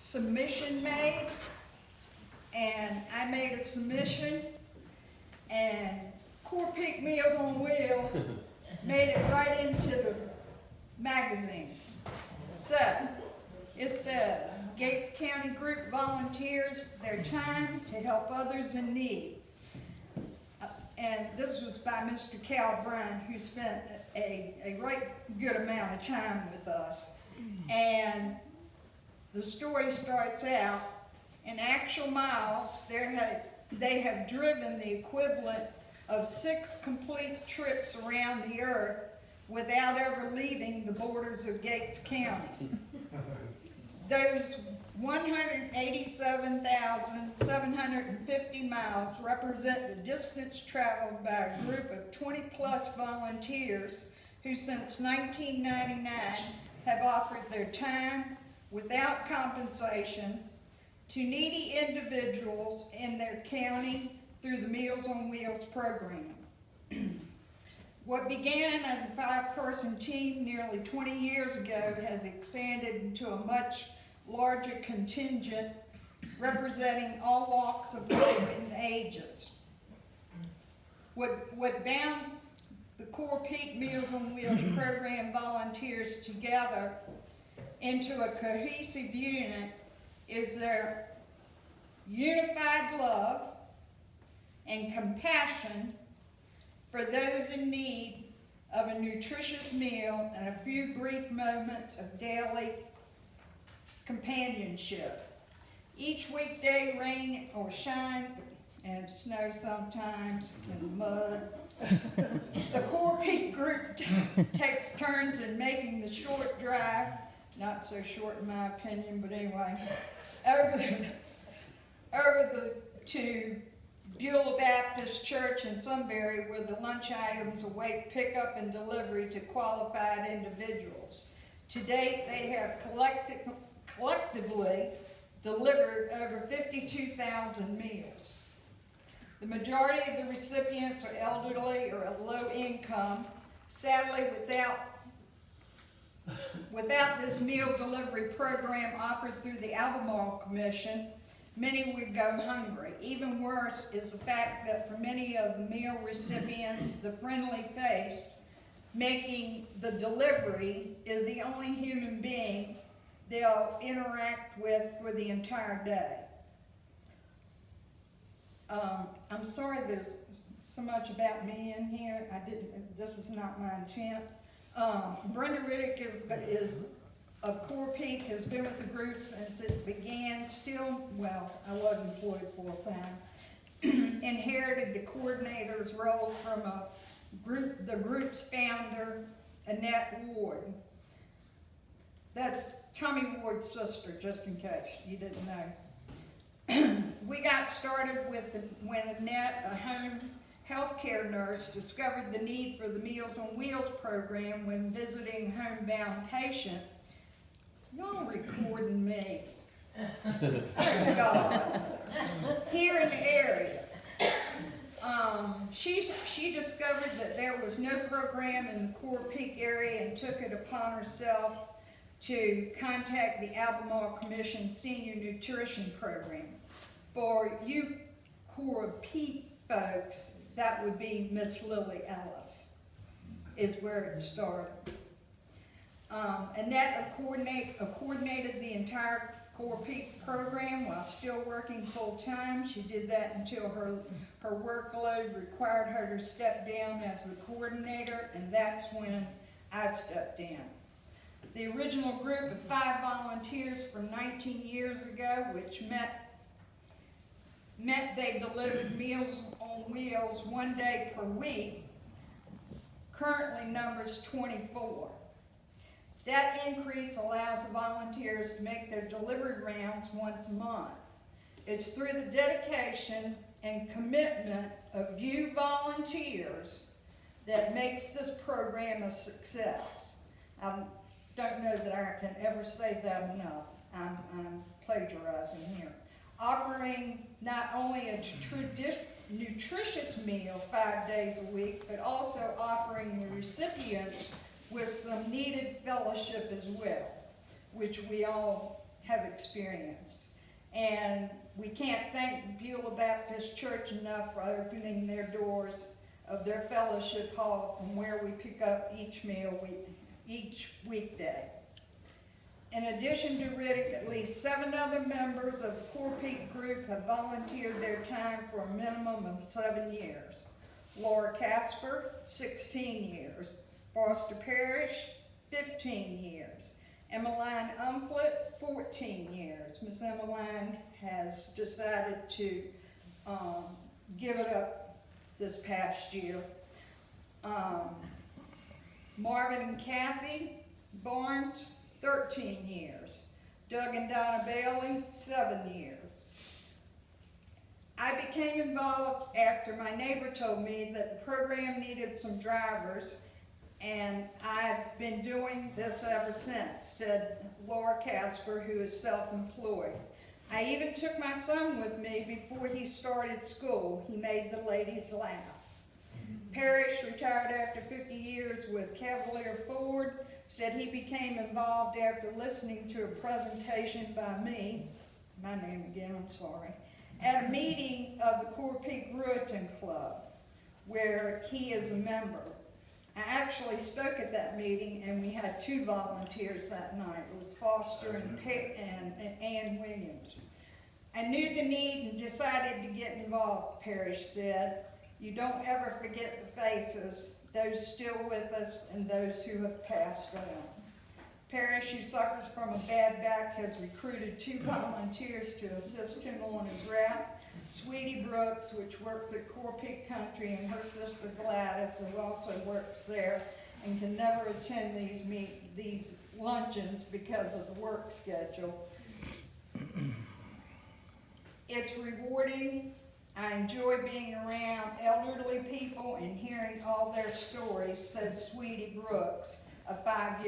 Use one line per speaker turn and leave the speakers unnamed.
submission made, and I made a submission, and Core Peak Meals on Wheels made it right into the magazine. So, it says, Gates County Group volunteers their time to help others in need. And this was by Mr. Cal Bryan, who spent a right good amount of time with us. And the story starts out, in actual miles, they have driven the equivalent of 6 complete trips around the earth without ever leaving the borders of Gates County. Those 187,750 miles represent the distance traveled by a group of 20-plus volunteers who since 1999 have offered their time without compensation to needy individuals in their county through the Meals on Wheels program. What began as a 5-person team nearly 20 years ago has expanded into a much larger contingent representing all walks of life and ages. What bounds the Core Peak Meals on Wheels program volunteers together into a cohesive unit is their unified love and compassion for those in need of a nutritious meal and a few brief moments of daily companionship. Each weekday, rain or shine, and snow sometimes, and mud, the Core Peak group takes turns in making the short drive, not so short in my opinion, but anyway, to Beulah Baptist Church in Sunbury, where the lunch items await pickup and delivery to qualified individuals. To date, they have collectively delivered over 52,000 meals. The majority of the recipients are elderly or low income. Sadly, without this meal delivery program offered through the Albemarle Commission, many would go hungry. Even worse is the fact that for many of the meal recipients, the friendly face making the delivery is the only human being they'll interact with for the entire day. I'm sorry there's so much about me in here. This is not my intent. Brenda Riddick is of Core Peak, has been with the group since it began. I was employed full-time. Inherited the coordinator's role from the group's founder, Annette Ward. That's Tommy Ward's sister, just in case you didn't know. We got started when Annette, a home healthcare nurse, discovered the need for the Meals on Wheels program when visiting a homebound patient. Y'all recording me. Oh God. Here in the area. She discovered that there was no program in the Core Peak area and took it upon herself to contact the Albemarle Commission Senior Nutrition Program. For you Core Peak folks, that would be Miss Lily Ellis, is where it started. Annette coordinated the entire Core Peak program while still working full-time. She did that until her workload required her to step down as the coordinator, and that's when I stepped down. The original group of 5 volunteers from 19 years ago, which meant they delivered Meals on Wheels 1 day per week, currently numbers 24. That increase allows the volunteers to make their delivery rounds once a month. It's through the dedication and commitment of you volunteers that makes this program a success. I don't know that I can ever say that enough. I'm plagiarizing here. Offering not only a nutritious meal 5 days a week, but also offering the recipients with some needed fellowship as well, which we all have experienced. And we can't thank Beulah Baptist Church enough for opening their doors of their fellowship hall from where we pick up each meal each weekday. In addition to Riddick, at least 7 other members of the Core Peak group have volunteered their time for a minimum of 7 years. Laura Casper, 16 years. Foster Parrish, 15 years. Emmeline Umflett, 14 years. Miss Emmeline has decided to give it up this past year. Marvin and Kathy Barnes, 13 years. Doug and Donna Bailey, 7 years. I became involved after my neighbor told me that the program needed some drivers, and I've been doing this ever since, said Laura Casper, who is self-employed. I even took my son with me before he started school. He made the ladies laugh. Parrish retired after 50 years with Cavalier Ford, said he became involved after listening to a presentation by me, my name again, I'm sorry, at a meeting of the Core Peak Ruritan Club, where he is a member. I actually spoke at that meeting, and we had 2 volunteers that night. It was Foster and Ann Williams. I knew the need and decided to get involved, Parrish said. You don't ever forget the faces, those still with us and those who have passed on. Parrish, who suffers from a bad back, has recruited 2 volunteers to assist him on his route. Sweetie Brooks, which works at Core Peak Country, and her sister Gladys, who also works there and can never attend these luncheons because of the work schedule. It's rewarding. I enjoy being around elderly people and hearing all their stories, said Sweetie Brooks, a 5-year